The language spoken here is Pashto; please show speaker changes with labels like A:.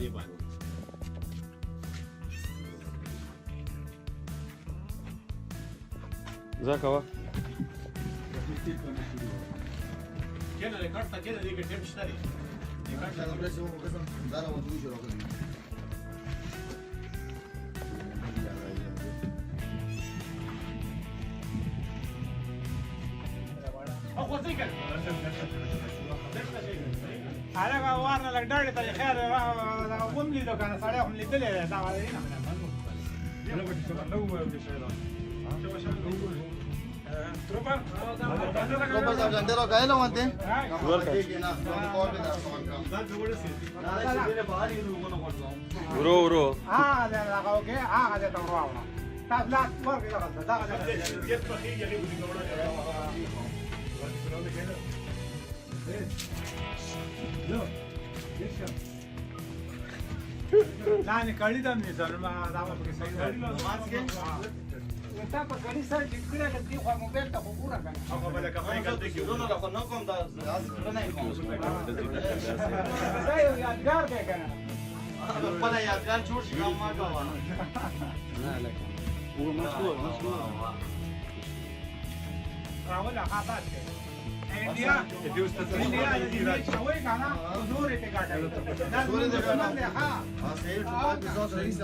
A: دې باندې
B: ځه کوه
A: کنه دې کټ کې دې کې ټیم شته دې کټ څنګه
C: Adesso andare a un giudice
A: او خو ځای کنه
D: هغه وارنه لګ ډاړې ته خیر هم لیدو کنه سړی هم لیدلې دا وایي نه
C: Dopo da andare a Gaela quante?
B: ورو ورو
D: هغه دې هغه اوکې هغه دې ته وراوړه تاسو لا ورګه دا
A: دې په خېږي هغه دې کومه
D: لاندې کړي دم نه سره ما دا په صحیح تا په کړي سره چې کړه دې خو موبایل ته وګوره کنه
A: هغه بل کفای غلطي کیو
C: No, no, no, come da, نه
D: دا یو یادګار دی کنه
C: خپل یادګار جوړ شي کوم ما کوه
B: نه لکه هو مسؤول
D: راولا خاطر کې انډیا انډیا دې شوی کنه حضور ته کاټه دا
C: حضور دې
D: ها
C: ها سیل ټوپک بزاس رئیس